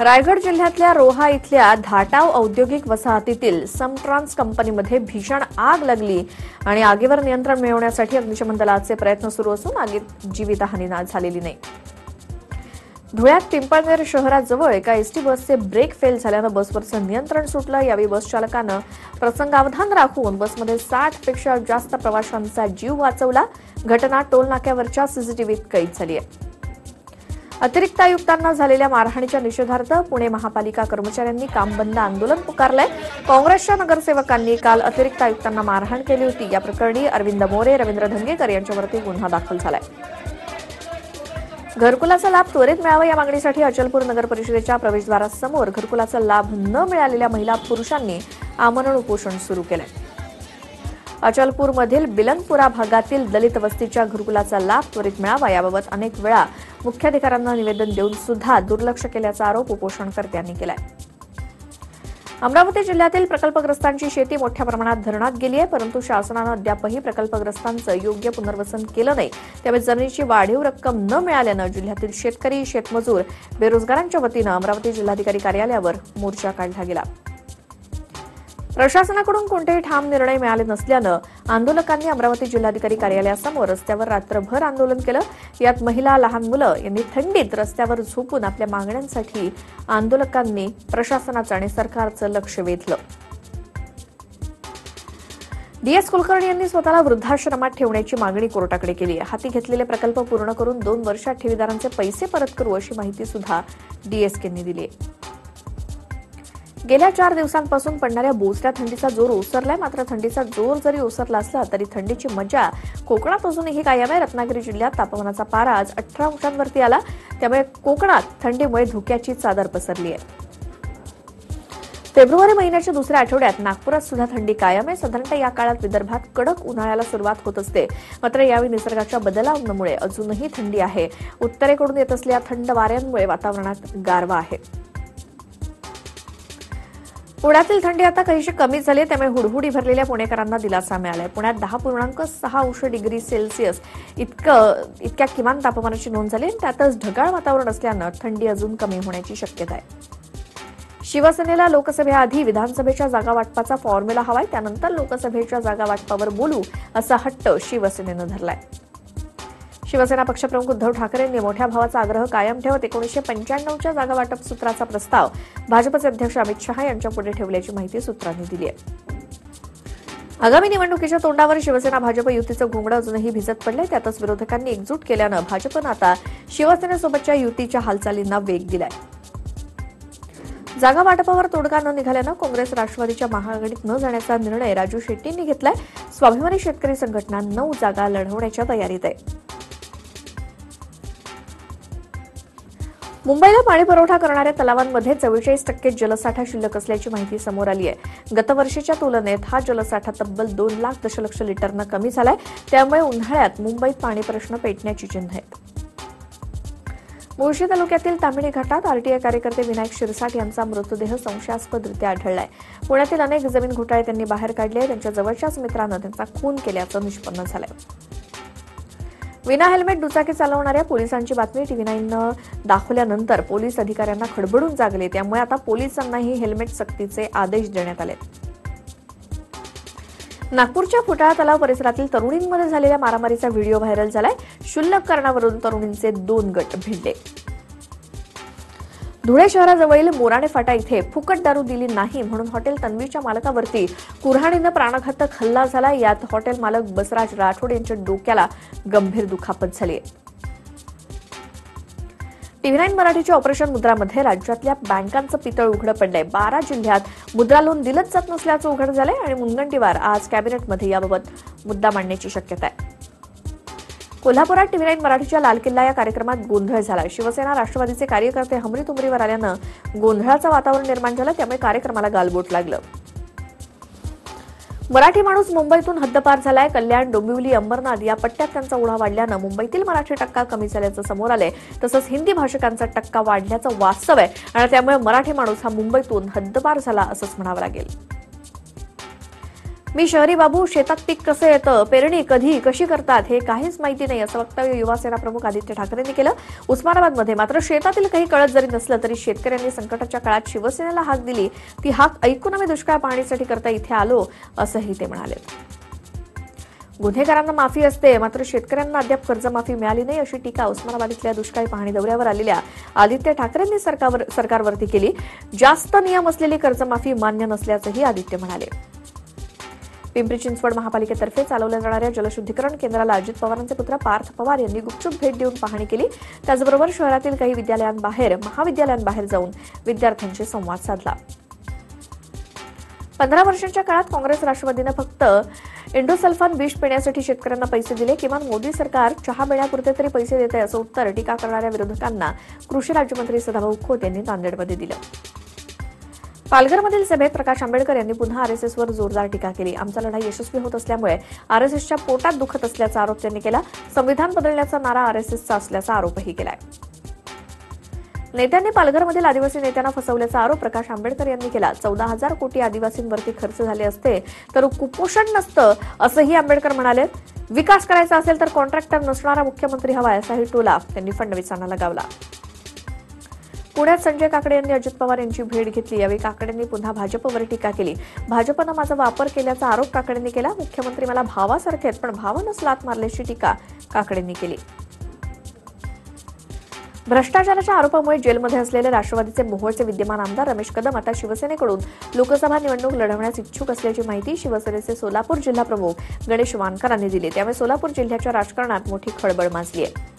रायगड जिल्ह्यातल्या रोहा इथल्या धाटाव औद्योगिक वसाहतीतील समट्रान्स कंपनीमध्ये भीषण आग लागली आणि आगीवर नियंत्रण मिळवण्यासाठी अग्निशमन दलाचे प्रयत्न सुरू असून आगीत जीवितहानी झालेली नाही. धुळ्यात पिंपळनेर शहराजवळ एका एसटी बसचे ब्रेक फेल झाल्यानं बसवरचं नियंत्रण सुटलं. यावेळी बस चालकानं प्रसंगावधान राखून बसमध्ये 60 पेक्षा जास्त प्रवाशांचा जीव वाचवला. घटना टोल नाक्यावरच्या सीसीटीव्हीत कैद झाली आहे. अतिरिक्त आयुक्तांना झालेल्या मारहाणीच्या निषेधार्थ पुणे महापालिका कर्मचाऱ्यांनी कामबंद आंदोलन पुकारलंय. काँग्रेसच्या नगरसेवकांनी काल अतिरिक्त आयुक्तांना मारहाण केली होती. या प्रकरणी अरविंद मोरे, रवींद्र धंगेकर यांच्यावरती गुन्हा दाखल झालाय. घरकुलाचा लाभ त्वरित मिळावा या मागणीसाठी अचलपूर नगर परिषदेच्या प्रवेशद्वारासमोर घरकुलाचा लाभ न मिळालेल्या महिला पुरुषांनी आमरण उपोषण सुरू केलंय. अचलपूरमधील बिलनपुरा भागातील दलित वस्तीच्या घरकुलाचा लाभ त्वरित मिळावा याबाबत अनेक वेळा मुख्याधिकाऱ्यांना निवेदन देऊन सुद्धा दुर्लक्ष केल्याचा आरोप उपोषणकर्त्यांनी केलाय. अमरावती जिल्ह्यातील प्रकल्पग्रस्तांची शेती मोठ्या प्रमाणात धरणात गेली आहे, परंतु शासनानं अद्यापही प्रकल्पग्रस्तांचं योग्य पुनर्वसन केलं नाही. त्यामुळे जमिनीची वाढीव रक्कम न मिळाल्यानं जिल्ह्यातील शेतकरी, शेतमजूर, बेरोजगारांच्या वतीनं अमरावती जिल्हाधिकारी कार्यालयावर मोर्चा काढला गेला. प्रशासनाकडून कोणतेही ठाम निर्णय मिळाले नसल्यानं आंदोलकांनी अमरावती जिल्हाधिकारी कार्यालयासमोर रस्त्यावर रात्रभर आंदोलन केलं. यात महिला, लहान मुलं यांनी थंडीत रस्त्यावर झोपून आपल्या मागण्यांसाठी आंदोलकांनी प्रशासनाचं आणि सरकारचं लक्ष वेधलं. DS कुलकर्णी यांनी स्वतःला वृद्धाश्रमात ठेवण्याची मागणी कोर्टाकडे केली आहे. हाती घेतलेले प्रकल्प पूर्ण करून 2 वर्षात ठेवीदारांचे पैसे परत करू अशी माहिती सुद्धा DSKंनी दिली आहे. गेल्या 4 दिवसांपासून पडणाऱ्या बोचऱ्या थंडीचा जोर ओसरलाय. मात्र थंडीचा जोर जरी ओसरला असला तरी थंडीची मजा कोकणात अजूनही कायम आहे. रत्नागिरी जिल्ह्यात तापमानाचा पारा आज 18 अंशांवरती आला. त्यामुळे कोकणात थंडीमुळे धुक्याची चादर पसरली आहे. फेब्रुवारी महिन्याच्या दुसऱ्या आठवड्यात नागपुरात सुद्धा थंडी कायम आहे. साधारणतः या काळात विदर्भात कडक उन्हाळ्याला सुरुवात होत असते. मात्र यावेळी निसर्गाच्या बदलामुळे अजूनही थंडी आहे. उत्तरेकडून येत असलेल्या थंड वाऱ्यांमुळे वातावरणात गारवा आहे. पुण्यातील थंडी आता काहीशी कमी झाली, त्यामुळे हुडहुडी भरलेल्या पुणेकरांना दिलासा मिळालाय. पुण्यात 10.6 डिग्री सेल्सिअस इतक्या किमान तापमानाची नोंद झाली. त्यातच ढगाळ वातावरण असल्यानं थंडी अजून कमी होण्याची शक्यता आहे. शिवसेनेला लोकसभेआधी विधानसभेच्या जागा वाटपाचा फॉर्म्युला हवाय, त्यानंतर लोकसभेच्या जागा वाटपावर बोलू असा हट्ट शिवसेनेनं धरलाय. शिवसेना पक्षप्रमुख उद्धव ठाकरेंनी मोठ्या भावाचा आग्रह कायम ठेवत 1995च्या जागा वाटप सूत्राचा प्रस्ताव भाजपचे अध्यक्ष अमित शहा यांच्यापुढे ठेवल्याची माहिती सूत्रांनी दिली आहे. आगामी निवडणुकीच्या तोंडावर शिवसेना भाजप युतीचं घोंगडं अजूनही भिजत पडलंय. त्यातच विरोधकांनी एकजूट केल्यानं भाजपनं आता शिवसेनेसोबतच्या युतीच्या हालचालींना वेग दिलाय. जागा वाटपावर तोडगा न निघाल्यानं काँग्रेस राष्ट्रवादीच्या महाआघाडीत न जाण्याचा निर्णय राजू शेट्टींनी घेतलाय. स्वाभिमानी शेतकरी संघटना 9 जागा लढवण्याच्या तयारीत आहे. मुंबईला पाणी पुरवठा करणाऱ्या तलावांमध्ये 44% जलसाठा शिल्लक असल्याची माहिती समोर आली आहे. गतवर्षीच्या तुलनेत हा जलसाठा तब्बल 2 लाख दशलक्ष लिटरनं कमी झालाय. त्यामुळे उन्हाळ्यात मुंबईत पाणी प्रश्न पेटण्याची चिन्ह आहेत. मुळशी तालुक्यातील तामिणी घाटात आरटीआय कार्यकर्ते विनायक शिरसाट यांचा मृतदेह संशयास्पदरित्या आढळलाय. पुण्यातील अनेक जमीन घोटाळे त्यांनी बाहेर काढले. त्यांच्या जवळच्याच मित्रानं त्यांचा खून केल्याचं निष्पन्न झालंय. विना हेल्मेट दुचाकी चालवणाऱ्या पोलिसांची बातमी TV9नं दाखवल्यानंतर पोलीस अधिकाऱ्यांना खडबडून जागले. त्यामुळे आता पोलिसांनाही हेल्मेट सक्तीचे आदेश देण्यात आले. नागपूरच्या फुटाळा तलाव परिसरातील तरुणींमध्ये झालेल्या मारामारीचा व्हिडिओ व्हायरल झालाय. क्षुल्लक कारणावरून तरुणींचे 2 गट भिडले. धुळे शहराजवळील मोराणे फाटा इथे फुकट दारू दिली नाही म्हणून हॉटेल तन्वीच्या मालकावरती कुऱ्हाडीनं प्राणघातक हल्ला झाला. यात हॉटेल मालक बसराज राठोड यांच्या डोक्याला गंभीर दुखापत झाली. TV9 मराठीच्या ऑपरेशन मुद्रामध्ये राज्यातल्या बँकांचं पितळ उघडं पडलंय. 12 जिल्ह्यात मुद्रा लोन दिलंच जात नसल्याचं उघड झालंय आणि मुनगंटीवार आज कॅबिनेटमध्ये याबाबत मुद्दा मांडण्याची शक्यता आहे. कोल्हापुरात TV9 मराठीच्या लाल किल्ला या कार्यक्रमात गोंधळ झाला. शिवसेना राष्ट्रवादीचे कार्यकर्ते हमरी तुमरीवर आल्यानं गोंधळाचं वातावरण निर्माण झालं. त्यामुळे कार्यक्रमाला गालबोट लागलं. मराठी माणूस मुंबईतून हद्दपार झालाय. कल्याण, डोंबिवली, अंबरनाथ या पट्ट्यात त्यांचा ओढा वाढल्यानं मुंबईतील मराठी टक्का कमी झाल्याचं समोर आलंय. तसंच हिंदी भाषकांचा टक्का वाढल्याचं वास्तव आहे आणि त्यामुळे मराठी माणूस हा मुंबईतून हद्दपार झाला असंच म्हणावं लागेल. मी शहरी बाबू, शेतात पीक कसं येतं, पेरणी कधी कशी करतात हे काहीच माहिती नाही, असं वक्तव्य युवासेना प्रमुख आदित्य ठाकरेंनी केलं. उस्मानाबादमध्ये मात्र शेतातील काही कळत जरी नसलं तरी शेतकऱ्यांनी संकटाच्या काळात शिवसेनेला हाक दिली. ती हाक ऐकून आम्ही दुष्काळ पाहणीसाठी करता इथे आलो, असंही ते म्हणाले. गुन्हेगारांना माफी असते मात्र शेतकऱ्यांना अद्याप कर्जमाफी मिळाली नाही, अशी टीका उस्मानाबाद इथल्या दुष्काळी पाहणी दौऱ्यावर आलेल्या आदित्य ठाकरेंनी सरकारवरती केली. जास्त नियम असलेली कर्जमाफी मान्य नसल्याचंही आदित्य म्हणाले. पिंपरी चिंचवड महापालिकेतर्फे चालवल्या जाणाऱ्या जलशुद्धीकरण केंद्राला अजित पवारांचे पुत्र पार्थ पवार यांनी गुपचूप भेट देऊन पाहणी केली. त्याचबरोबर शहरातील काही महाविद्यालयांबाहेर जाऊन विद्यार्थ्यांशी संवाद साधला. 15 वर्षांच्या काळात काँग्रेस राष्ट्रवादीनं फक्त इंडोसल्फान विष पिण्यासाठी शेतकऱ्यांना पैसे दिले. किमान मोदी सरकार चहा पिण्यापुरते तरी पैसे देते, असं उत्तर टीका करणाऱ्या विरोधकांना कृषी राज्यमंत्री सदाभाऊ खोत यांनी नांदेडमध्ये दिलं. पालघरमधील सभेत प्रकाश आंबेडकर यांनी पुन्हा आरएसएसवर जोरदार टीका केली. आमचा लढा यशस्वी होत असल्यामुळे आरएसएसच्या पोटात दुखत असल्याचा आरोप त्यांनी केला. संविधान बदलण्याचा नारा आरएसएसचा असल्याचा आरोपही केलाय. नेत्यांनी पालघरमधील आदिवासी नेत्यांना फसवल्याचा आरोप प्रकाश आंबेडकर यांनी केला. 14,000 कोटी आदिवासींवरती खर्च झाले असते तर कुपोषण नसतं, असंही आंबेडकर म्हणाले. विकास करायचा असेल तर कॉन्ट्रॅक्टर नसणारा मुख्यमंत्री हवा, असाही टोला त्यांनी फडणवीसांना लगावला. पुण्यात संजय काकडे यांनी अजित पवार यांची भेट घेतली. यावेळी काकडेंनी पुन्हा भाजपवर टीका केली. भाजपनं माझा वापर केल्याचा आरोप काकडेंनी केला. मुख्यमंत्री मला भावासारखे आहेत पण भावानंच लात मारल्याची टीका काकडेंनी केली. भ्रष्टाचाराच्या आरोपामुळे जेलमध्ये असलेले राष्ट्रवादीचे मोहोळचे विद्यमान आमदार रमेश कदम आता शिवसेनेकडून लोकसभा निवडणूक लढवण्यास इच्छुक असल्याची माहिती शिवसेनेचे सोलापूर जिल्हा प्रमुख गणेश वानकरांनी दिली. त्यामुळे सोलापूर जिल्ह्याच्या राजकारणात मोठी खळबळ माजली आहे.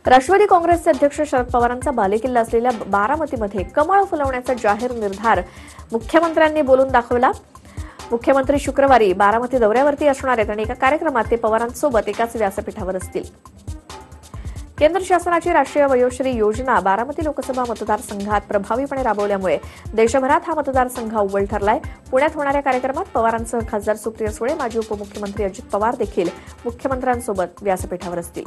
राष्ट्रवादी काँग्रेसचे अध्यक्ष शरद पवारांचा बालेकिल्ला असलेल्या बारामतीमध्ये कमळ फुलवण्याचा जाहीर निर्धार मुख्यमंत्र्यांनी बोलून दाखवला. मुख्यमंत्री शुक्रवारी बारामती दौऱ्यावरती असणार आहेत आणि एका कार्यक्रमात ते पवारांसोबत एकाच व्यासपीठावर असतील. केंद्र शासनाची राष्ट्रीय वयोश्री योजना बारामती लोकसभा मतदारसंघात प्रभावीपणे राबवल्यामुळे देशभरात हा मतदारसंघ अव्वल ठरलाय. पुण्यात होणाऱ्या कार्यक्रमात पवारांसह खासदार सुप्रिया सुळे, माजी उपमुख्यमंत्री अजित पवार देखील मुख्यमंत्र्यांसोबत व्यासपीठावर असतील.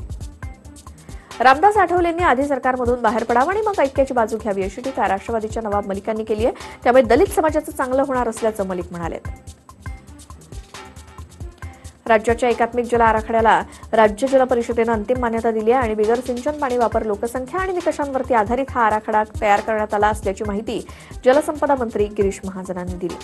रामदास आठवलेंनी आधी सरकारमधून बाहेर पडावं आणि मग ऐक्याची बाजू घ्यावी, अशी टीका राष्ट्रवादीच्या नवाब मलिकांनी केली आहे. त्यामुळे दलित समाजाचं चांगलं होणार असल्याचं मलिक म्हणाले. राज्याच्या एकात्मिक जल आराखड्याला राज्य जल परिषदेनं अंतिम मान्यता दिली आहे आणि बिगर सिंचन पाणी वापर, लोकसंख्या आणि निकषांवरती आधारित हा आराखडा तयार करण्यात आला असल्याची माहिती जलसंपदा मंत्री गिरीश महाजनांनी दिली.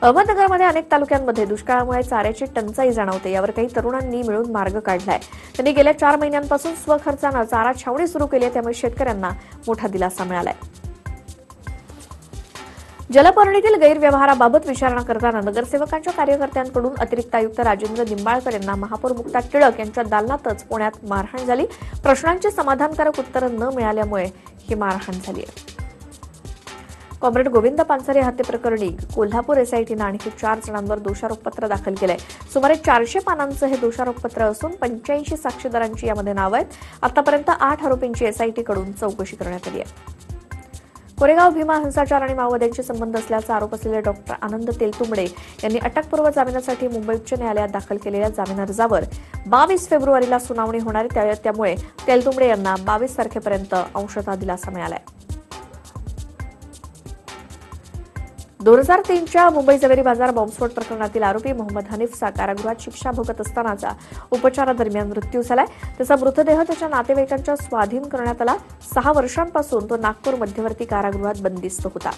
अहमदनगरमध्ये अनेक तालुक्यांमध्ये दुष्काळामुळे चाऱ्याची टंचाई जाणवते. यावर काही तरुणांनी मिळून मार्ग काढलाय. त्यांनी गेल्या 4 महिन्यांपासून स्वखर्चानं चारा छावणी सुरू केली आहे. त्यामुळे शेतकऱ्यांना मोठा दिलासा मिळालाय. जलपर्णीतील गैरव्यवहाराबाबत विचारणा करताना नगरसेवकांच्या कार्यकर्त्यांकडून अतिरिक्त आयुक्त राजेंद्र निंबाळकर यांना महापौर मुक्ता टिळक यांच्या दालनातच पुण्यात मारहाण झाली. प्रश्नांची समाधानकारक उत्तरं न मिळाल्यामुळे ही मारहाण झाली आहे. कॉम्रेड गोविंद पानसरे हत्येप्रकरणी कोल्हापूर एसआयटीनं आणखी 4 जणांवर दोषारोपपत्र दाखल केलंय. सुमारे 400 पानांचं हे दोषारोपपत्र असून 85 साक्षीदारांची यामध्ये नावं आहेत. आतापर्यंत 8 आरोपींची एसआयटीकडून चौकशी करण्यात आली आहे. कोरेगाव भीमा हिंसाचार आणि माओवाद्यांचे संबंध असल्याचा आरोप असलेले डॉक्टर आनंद तेलतुंबडे यांनी अटकपूर्व जामिनासाठी मुंबई उच्च न्यायालयात दाखल केलेल्या जामीन अर्जावर 22 फेब्रुवारीला सुनावणी होणार आहे. त्यामुळे तेलतुंबडे यांना 22 तारखेपर्यंत अंशतः दिलासा मिळालाय. 2003च्या मुंबई जवेरी बाजार बॉम्बस्फोट प्रकरणातील आरोपी मोहम्मद हनीफचा कारागृहात शिक्षा भोगत असतानाचा उपचारादरम्यान मृत्यू झालाय. त्याचा मृतदेह त्याच्या नातेवाईकांच्या स्वाधीन करण्यात आला. 6 वर्षांपासून तो नागपूर मध्यवर्ती कारागृहात बंदिस्त होता.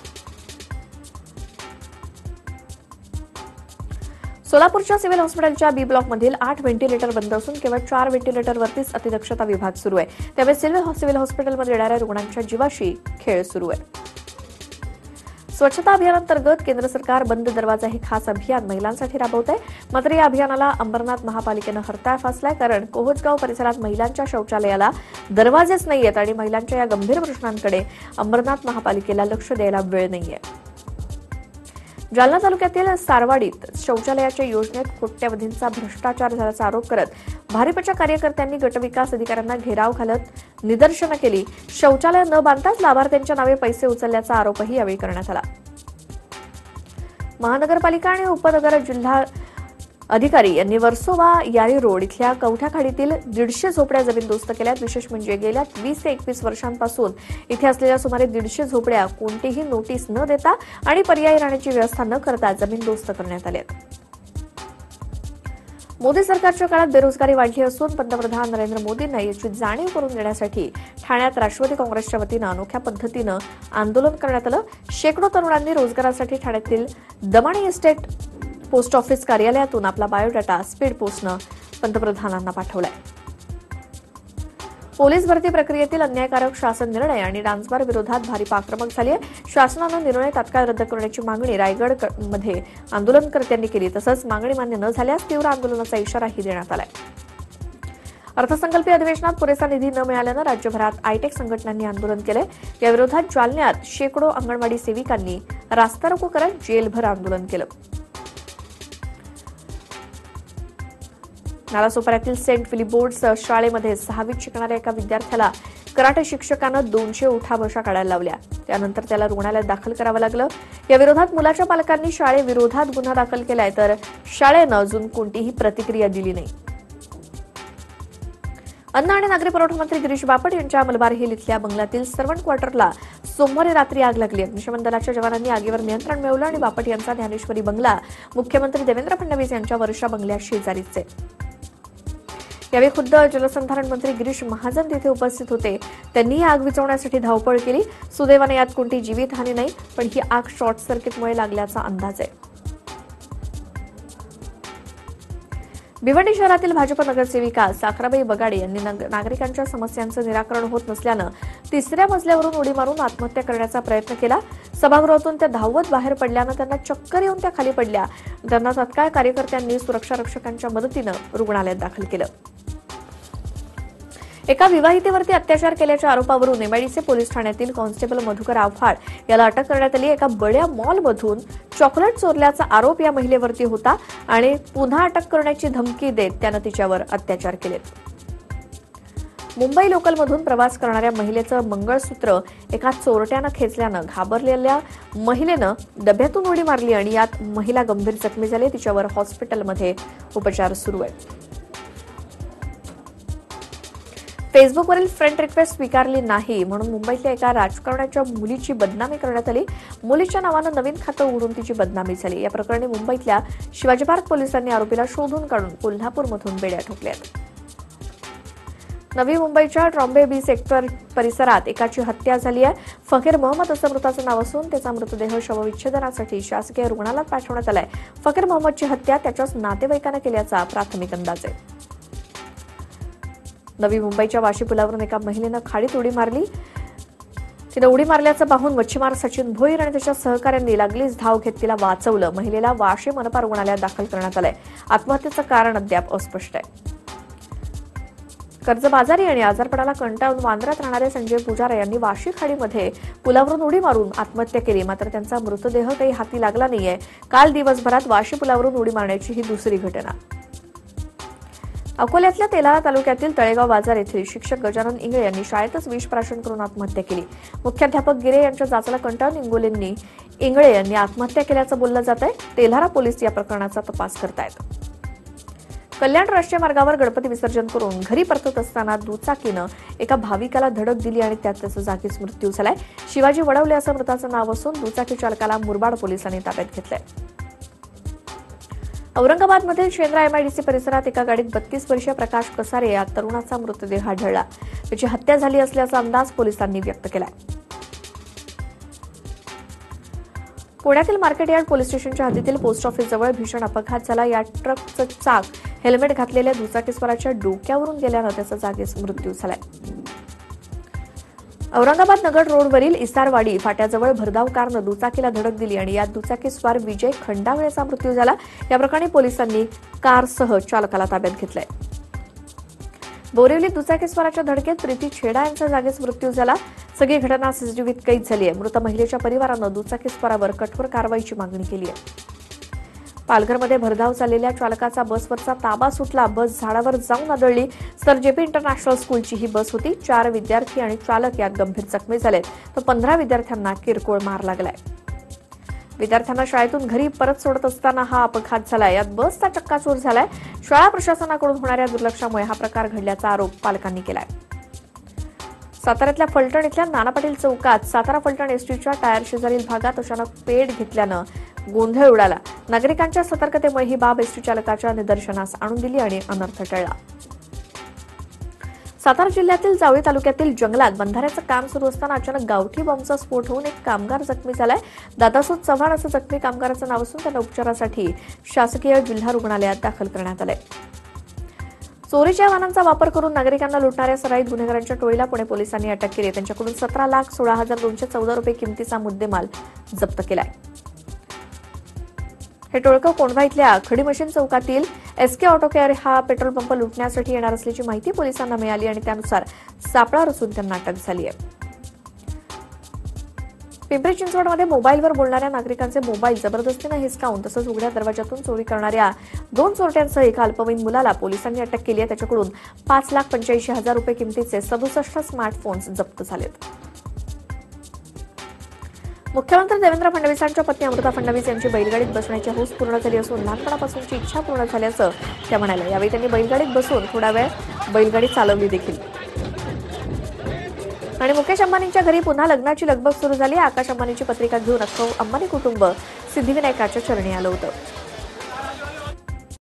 सोलापूरच्या सिव्हिल हॉस्पिटलच्या बी ब्लॉकमधील 8 व्हेंटिलेटर बंद असून केवळ 4 व्हेंटिलेटरवरतीच अतिदक्षता विभाग सुरू आहे. त्यामुळे सिव्हिल हॉस्पिटलमध्ये येणाऱ्या रुग्णांच्या जीवाशी खेळ सुरू आहे. स्वच्छता अभियानांतर्गत केंद्र सरकार बंद दरवाजा हे खास अभियान महिलांसाठी राबवत आहे. मात्र या अभियानाला अंबरनाथ महापालिकेनं हरताळ फासलाय. कारण कोहोजगाव परिसरात महिलांच्या शौचालयाला दरवाजेच नाहीयेत आणि महिलांच्या या गंभीर प्रश्नांकडे अंबरनाथ महापालिकेला लक्ष द्यायला वेळ नाहीये. जालना तालुक्यातील सारवाडीत शौचालयाच्या योजनेत कोट्यवधींचा भ्रष्टाचार झाल्याचा आरोप करत भारिपच्या कार्यकर्त्यांनी गटविकास अधिकाऱ्यांना घेराव घालत निदर्शनं केली. शौचालय न बांधताच लाभार्थ्यांच्या नावे पैसे उचलल्याचा आरोपही यावेळी करण्यात आला. महानगरपालिका आणि उपनगर जिल्हा अधिकारी यांनी वर्सोवा यारी रोड इथल्या कवठा खाडीतील 150 झोपड्या जमीनदोस्त केल्यात. विशेष म्हणजे गेल्या 20 ते 21 वर्षांपासून इथे असलेल्या सुमारे 150 झोपड्या कोणतीही नोटीस न देता आणि पर्यायी राहण्याची व्यवस्था न करता जमीनदोस्त करण्यात आल्यात. मोदी सरकारच्या काळात बेरोजगारी वाढली असून पंतप्रधान नरेंद्र मोदींना याची जाणीव करून देण्यासाठी ठाण्यात राष्ट्रवादी काँग्रेसच्या वतीनं अनोख्या पद्धतीनं आंदोलन करण्यात आलं. शेकडो तरुणांनी रोजगारासाठी ठाण्यातील दमाणी इस्टेट पोस्ट ऑफिस कार्यालयातून आपला बायोडाटा स्पीड पोस्टनं पंतप्रधानांना पाठवलाय. पोलीस भरती प्रक्रियेतील अन्यायकारक शासन निर्णय आणि डान्सबार विरोधात भारिप आक्रमक झाली आहे. शासनानं निर्णय तात्काळ रद्द करण्याची मागणी रायगडमध्ये आंदोलनकर्त्यांनी केली. तसंच मागणी मान्य न झाल्यास तीव्र आंदोलनाचा इशाराही देण्यात आलाय. अर्थसंकल्पीय अधिवेशनात पुरेसा निधी न मिळाल्यानं राज्यभरात आयटेक संघटनांनी आंदोलन केलंय. या विरोधात जालन्यात शेकडो अंगणवाडी सेविकांनी रास्ता रोको करत जेलभर आंदोलन केलं. नालासोपाऱ्यातील सेंट फिलिपोर्ट्स शाळेमध्ये 6वीत शिकणाऱ्या एका विद्यार्थ्याला कराटे शिक्षकानं 200 उठाबशा काढायला लावल्या. त्यानंतर त्याला रुग्णालयात दाखल करावं लागलं. या विरोधात मुलाच्या पालकांनी शाळेविरोधात गुन्हा दाखल केलाय, तर शाळेनं अजून कोणतीही प्रतिक्रिया दिली नाही. अन्न आणि नागरी पुरवठा मंत्री गिरीश बापट यांच्या मलबार हिल इथल्या बंगल्यातील सर्वंट क्वार्टरला सोमवारी रात्री आग लागली. अग्निशमन दलाच्या जवानांनी आगीवर नियंत्रण मिळवलं आणि बापट यांचा ज्ञानेश्वरी बंगला मुख्यमंत्री देवेंद्र फडणवीस यांच्या वर्षा बंगल्या शेजारीच आहे. यावेळी खुद्द जलसंधारण मंत्री गिरीश महाजन तिथे उपस्थित होते. त्यांनी आग विझवण्यासाठी धावपळ केली. सुदैवाने यात कोणती जीवितहानी नाही, पण ही आग शॉर्ट सर्किटमुळे लागल्याचा अंदाज आहे. भिवंडी शहरातील भाजप नगरसेविका साखराबाई बगाडे यांनी नागरिकांच्या समस्यांचं निराकरण होत नसल्यानं 3ऱ्या मजल्यावरून उडी मारून आत्महत्या करण्याचा प्रयत्न केला. सभागृहातून त्या धावत बाहेर पडल्यानं त्यांना चक्कर येऊन त्या खाली पडल्या. त्यांना तत्काळ कार्यकर्त्यांनी सुरक्षा रक्षकांच्या मदतीनं रुग्णालयात दाखल केलं. एका विवाहितेवरती अत्याचार केल्याच्या आरोपावरून एमआयडीसी पोलीस ठाण्यातील कॉन्स्टेबल मधुकर आव्हाड याला अटक करण्यात आली. एका बड्या मॉलमधून चॉकलेट चोरल्याचा आरोप या महिलेवरती होता आणि पुन्हा अटक करण्याची धमकी देत त्यानं तिच्यावर अत्याचार केले. मुंबई लोकलमधून प्रवास करणाऱ्या महिलेचं मंगळसूत्र एका चोरट्यानं खेचल्यानं घाबरलेल्या महिलेनं डब्यातून उडी मारली आणि यात महिला गंभीर जखमी झाली. तिच्यावर हॉस्पिटलमध्ये उपचार सुरू आहेत. फेसबुकवरील फ्रेंड रिक्वेस्ट स्वीकारली नाही म्हणून मुंबईतल्या एका राजकारण्याच्या मुलीची बदनामी करण्यात आली. मुलीच्या नावानं नवीन खातं उघडून तिची बदनामी झाली. या प्रकरणी मुंबईतल्या शिवाजी पार्क पोलिसांनी आरोपीला शोधून काढून कोल्हापूरमधून बेड्या ठोकल्यात. नवी मुंबईच्या ट्रॉम्बे बी सेक्टर परिसरात एकाची हत्या झाली आहे. फकीर मोहम्मद असं मृताचं नाव असून त्याचा मृतदेह शवविच्छेदनासाठी शासकीय रुग्णालयात पाठवण्यात आलाय. फकीर मोहम्मदची हत्या त्याच्याच नातेवाईकानं केल्याचा प्राथमिक अंदाज आहे. नवी मुंबईच्या वाशी पुलावरून एका महिलेनं खाडीत उडी मारली. तिनं उडी मारल्याचं पाहून मच्छीमार सचिन भोईर आणि त्याच्या सहकाऱ्यांनी लागलीच धाव घेत तिला वाचवलं. महिलेला वाशी मनपा रुग्णालयात दाखल करण्यात आलंय. आत्महत्येचं कारण अद्याप अस्पष्ट आहे. कर्जबाजारी आणि आजारपणाला कंटाळून वांद्र्यात राहणारे संजय पुजारा यांनी वाशी खाडीमध्ये पुलावरून उडी मारून आत्महत्या केली. मात्र त्यांचा मृतदेह काही हाती लागला नाहीये. काल दिवसभरात वाशी पुलावरून उडी मारण्याची ही दुसरी घटना. अकोल्यातल्या तेलारा तालुक्यातील तळेगाव बाजार येथील शिक्षक गजानन इंगळे यांनी शाळेतच विष प्राशन करून आत्महत्या केली. मुख्याध्यापक गिरे यांच्या जाचाला कंटाळून इंगळे यांनी आत्महत्या केल्याचं बोललं जात आहे. तेल्हारा पोलीस या प्रकरणाचा तपास करतायत. कल्याण राष्ट्रीय मार्गावर गणपती विसर्जन करून घरी परतत असताना दुचाकीनं एका भाविकाला धडक दिली आणि त्यात त्याचा जागीच मृत्यू झालाय. शिवाजी वडवले असं मृताचं नाव असून दुचाकी चालकाला मुरबाड पोलिसांनी ताब्यात घेतलंय. औरंगाबादमधील शेंद्रा एमआयडीसी परिसरात एका गाडीत 32 वर्षीय प्रकाश कसारे या तरुणाचा मृतदेह आढळला. त्याची हत्या झाली असल्याचा अंदाज पोलिसांनी व्यक्त केलाय. पुण्यातील मार्केट यार्ड पोलीस स्टेशनच्या हद्दीतील पोस्ट ऑफिस जवळ भीषण अपघात झाला. या ट्रकचं चाक हेल्मेट घातलेल्या दुचाकीस्वाराच्या डोक्यावरून गेल्यानं त्याचा जागीच मृत्यू झालाय. औरंगाबाद नगर रोडवरील इसारवाडी फाट्याजवळ भरधाव कारनं दुचाकीला धडक दिली आणि यात दुचाकीस्वार विजय खंडागळेचा मृत्यू झाला. या प्रकरणी पोलिसांनी कारसह चालकाला ताब्यात घेतलंय. बोरिवलीत दुचाकीस्वाराच्या धडकेत प्रीती छेडा यांचा जागीच मृत्यू झाला. सगळी घटना सीसीटीव्हीत कैद झाली आहे. मृत महिलेच्या परिवारानं दुचाकीस्वारावर कठोर कारवाईची मागणी केली आहे. पालघरमध्ये भरधाव चाललेल्या चालकाचा बसवरचा ताबा सुटला. बस झाडावर जाऊन आदळली. सर जेपी इंटरनॅशनल स्कूलची ही बस होती. 4 विद्यार्थी आणि चालक यात गंभीर जखमी झालेत तर 15 विद्यार्थ्यांना किरकोळ मार लागलाय. विद्यार्थ्यांना शाळेतून घरी परत सोडत असताना हा अपघात झालाय. यात बसचा चक्काचूर झालाय. शाळा प्रशासनाकडून होणाऱ्या दुर्लक्षामुळे हा प्रकार घडल्याचा आरोप पालकांनी केलाय. साताऱ्यातल्या फलटण इथल्या नाना पाटील चौकात सातारा फलटण एसटीच्या टायर शेजारील भागात अचानक पेट घेतल्यानं गोंधळ उडाला. नागरिकांच्या सतर्कतेमुळे ही बाब एसटी चालकाच्या निदर्शनास आणून दिली आणि अनर्थ टळला. सातारा जिल्ह्यातील जावळी तालुक्यातील जंगलात बंधाऱ्याचं काम सुरू असताना अचानक गावठी बॉम्बचा स्फोट होऊन एक कामगार जखमी झालाय. दादासूद चव्हाण असं जखमी कामगाराचं नाव असून त्यांना उपचारासाठी शासकीय जिल्हा रुग्णालयात दाखल करण्यात आलंय. चोरीच्या वाहनांचा वापर करून नागरिकांना लुटणाऱ्या सराईत गुन्हेगारांच्या टोळीला पुणे पोलिसांनी अटक केली. त्यांच्याकडून 17,16,214 रुपये किमतीचा मुद्देमाल जप्त केलाय. हे टोळकं कोंढवा इथल्या खडी मशीन चौकातील एसके ऑटो केअर हा पेट्रोल पंप लुटण्यासाठी येणार असल्याची माहिती पोलिसांना मिळाली आणि त्यानुसार सापळा रचून त्यांना अटक झाली आहे. पिंपरी चिंचवडमध्ये मोबाईलवर बोलणाऱ्या नागरिकांचे मोबाईल जबरदस्तीनं हिसकावून तसंच उघड्या दरवाजातून चोरी करणाऱ्या 2 चोरट्यांसह एका अल्पवयीन मुलाला पोलिसांनी अटक केली आहे. त्याच्याकडून 5,85,000 रुपये किमतीचे 67 स्मार्टफोन्स जप्त झालेत. मुख्यमंत्री देवेंद्र फडणवीसांच्या पत्नी अमृता फडणवीस यांची बैलगाडीत बसण्याची हौस पूर्ण झाली असून लहानपणापासूनची इच्छा पूर्ण झाल्याचं त्या म्हणाल्या. यावेळी त्यांनी बैलगाडीत बसून थोडा वेळ बैलगाडी चालवली देखील. आणि मुकेश अंबानींच्या घरी पुन्हा लग्नाची लगबग सुरू झाली. आकाश अंबानीची पत्रिका घेऊन अख्खं अंबानी कुटुंब सिद्धिविनायकाच्या चरणी आलं होतं.